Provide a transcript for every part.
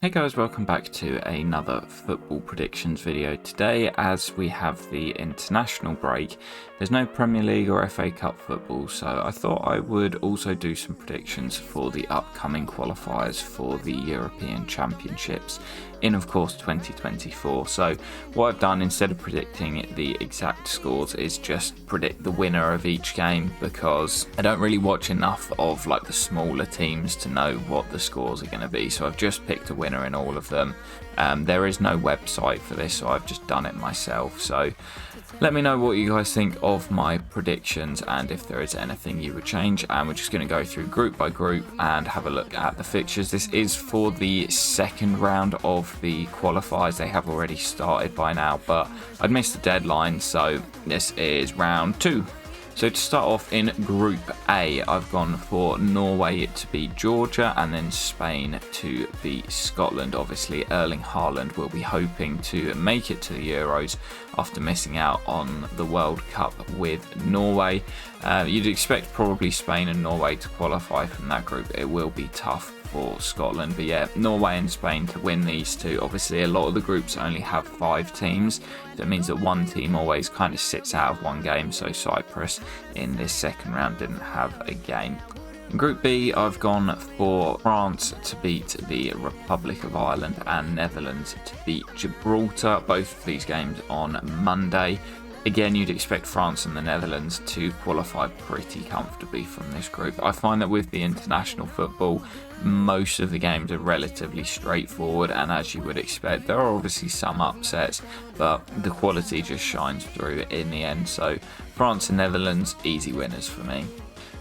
Hey guys, welcome back to another football predictions video. Today, as we have the international break, there's no Premier League or FA Cup football, so I thought I would also do some predictions for the upcoming qualifiers for the European Championships in, of course, 2024. So what I've done, instead of predicting the exact scores, is just predict the winner of each game, because I don't really watch enough of like the smaller teams to know what the scores are going to be. So I've just picked a winner in all of them. There is no website for this, so I've just done it myself. So let me know what you guys think of my predictions and if there is anything you would change. And we're just going to go through group by group and have a look at the fixtures. This is for the second round of the qualifiers. They have already started by now, but I'd missed the deadline, so this is round 2. So to start off in Group A, I've gone for Norway to beat Georgia and then Spain to beat Scotland. Obviously, Erling Haaland will be hoping to make it to the Euros after missing out on the World Cup with Norway. You'd expect probably Spain and Norway to qualify from that group. It will be tough for Scotland, but yeah, Norway and Spain to win these two. Obviously, a lot of the groups only have 5 teams. That means that one team always kind of sits out of one game, so Cyprus in this second round didn't have a game. In Group B, I've gone for France to beat the Republic of Ireland and Netherlands to beat Gibraltar. Both of these games on Monday. Again, you'd expect France and the Netherlands to qualify pretty comfortably from this group. I find that with the international football, most of the games are relatively straightforward, and as you would expect, there are obviously some upsets, but the quality just shines through in the end. So France and Netherlands, easy winners for me.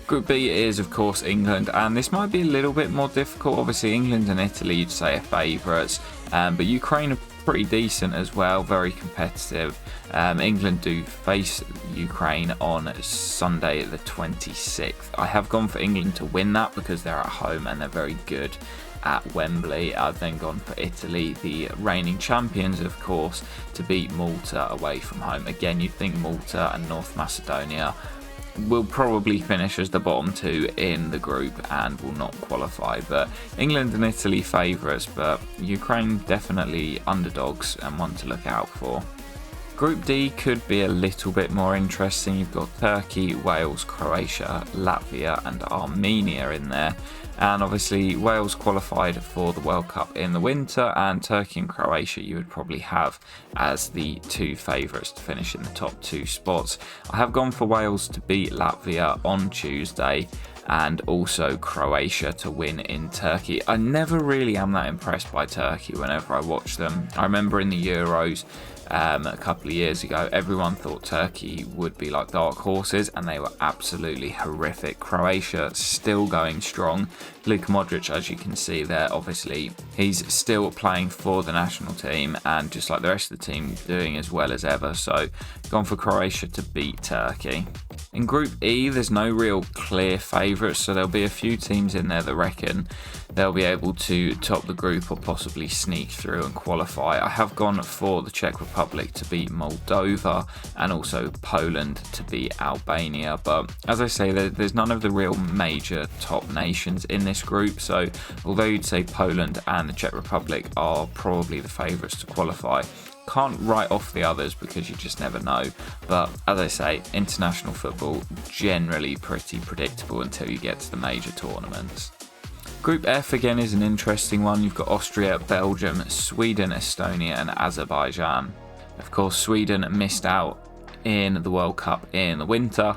Group B is, of course, England, and this might be a little bit more difficult. Obviously, England and Italy, you'd say, are favourites, but Ukraine are pretty decent as well, very competitive. England do face Ukraine on Sunday the 26th. I have gone for England to win that because they're at home and they're very good at Wembley. I've then gone for Italy, the reigning champions, of course, to beat Malta away from home. Again, you'd think Malta and North Macedonia will probably finish as the bottom 2 in the group and will not qualify, but England and Italy favourites, but Ukraine definitely underdogs and one to look out for. Group D could be a little bit more interesting. You've got Turkey, Wales, Croatia, Latvia and Armenia in there. And obviously Wales qualified for the World Cup in the winter, and Turkey and Croatia you would probably have as the 2 favourites to finish in the top 2 spots. I have gone for Wales to beat Latvia on Tuesday and also Croatia to win in Turkey. I never really am that impressed by Turkey whenever I watch them. I remember in the Euros a couple of years ago, everyone thought Turkey would be like dark horses, and they were absolutely horrific. Croatia still going strong. Luka Modric, as you can see there, obviously he's still playing for the national team, and just like the rest of the team, doing as well as ever. So gone for Croatia to beat Turkey. In Group E, there's no real clear favourites, so there'll be a few teams in there that reckon they'll be able to top the group or possibly sneak through and qualify. I have gone for the Czech Republic to beat Moldova and also Poland to beat Albania, but as I say, there's none of the real major top nations in this group, so although you'd say Poland and the Czech Republic are probably the favourites to qualify, can't write off the others because you just never know. But as I say, international football generally pretty predictable until you get to the major tournaments. Group F again is an interesting one. You've got Austria, Belgium, Sweden, Estonia and Azerbaijan. Of course, Sweden missed out in the World Cup in the winter,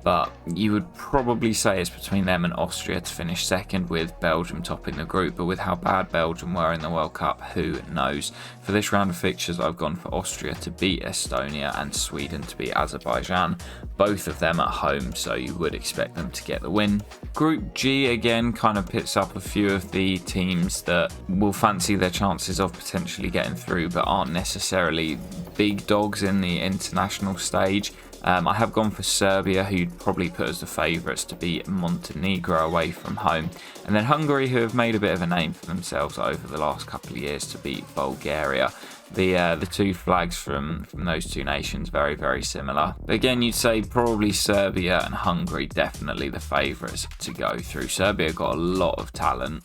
but you would probably say it's between them and Austria to finish second, with Belgium topping the group. But with how bad Belgium were in the World Cup, who knows? For this round of fixtures, I've gone for Austria to beat Estonia and Sweden to beat Azerbaijan. Both of them at home, so you would expect them to get the win. Group G again kind of pits up a few of the teams that will fancy their chances of potentially getting through, but aren't necessarily big dogs in the international stage. I have gone for Serbia, who you'd probably put as the favourites to beat Montenegro away from home. And then Hungary, who have made a bit of a name for themselves over the last couple of years, to beat Bulgaria. The 2 flags from those 2 nations, very, very similar. But again, you'd say probably Serbia and Hungary definitely the favourites to go through. Serbia got a lot of talent.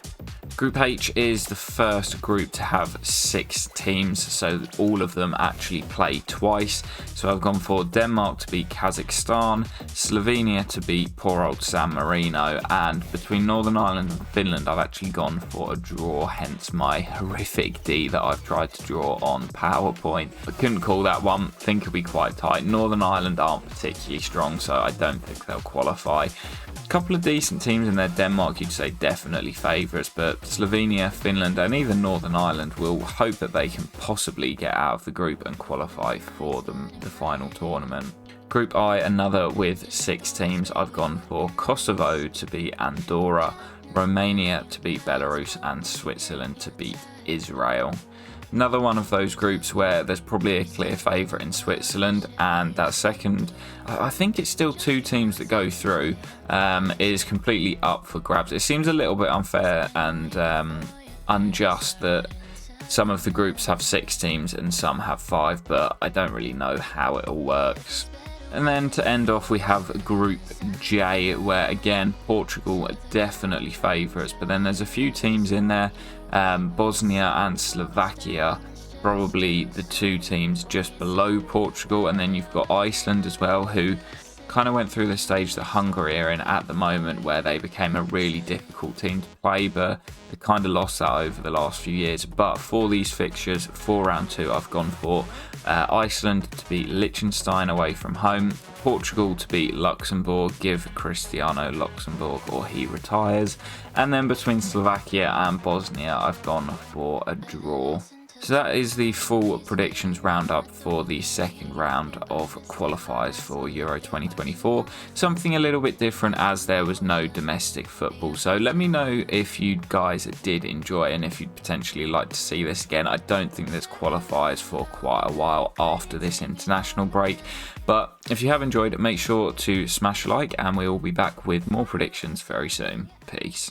Group H is the first group to have 6 teams, so all of them actually play twice. So I've gone for Denmark to beat Kazakhstan, Slovenia to beat poor old San Marino, and between Northern Ireland and Finland I've actually gone for a draw, hence my horrific D that I've tried to draw on PowerPoint. I couldn't call that one, think it'll be quite tight. Northern Ireland aren't particularly strong, so I don't think they'll qualify. A couple of decent teams in there. Denmark, you'd say definitely favourites, but Slovenia, Finland and even Northern Ireland will hope that they can possibly get out of the group and qualify for the final tournament. Group I, another with 6 teams. I've gone for Kosovo to beat Andorra, Romania to beat Belarus and Switzerland to beat Israel. Another one of those groups where there's probably a clear favourite in Switzerland, and that second, I think it's still 2 teams that go through, is completely up for grabs. It seems a little bit unfair and unjust that some of the groups have 6 teams and some have 5, but I don't really know how it all works. And then to end off, we have Group J, where again Portugal are definitely favourites, but then there's a few teams in there. Bosnia and Slovakia, probably the 2 teams just below Portugal, and then you've got Iceland as well, who kind of went through the stage that Hungary are in at the moment, where they became a really difficult team to play, but they kind of lost that over the last few years. But for these fixtures, for round 2, I've gone for Iceland to beat Liechtenstein away from home, Portugal to beat Luxembourg, give Cristiano Luxembourg or he retires, and then between Slovakia and Bosnia I've gone for a draw. So that is the full predictions roundup for the second round of qualifiers for Euro 2024. Something a little bit different as there was no domestic football. So let me know if you guys did enjoy and if you'd potentially like to see this again. I don't think there's qualifiers for quite a while after this international break. But if you have enjoyed it, make sure to smash a like and we will be back with more predictions very soon. Peace.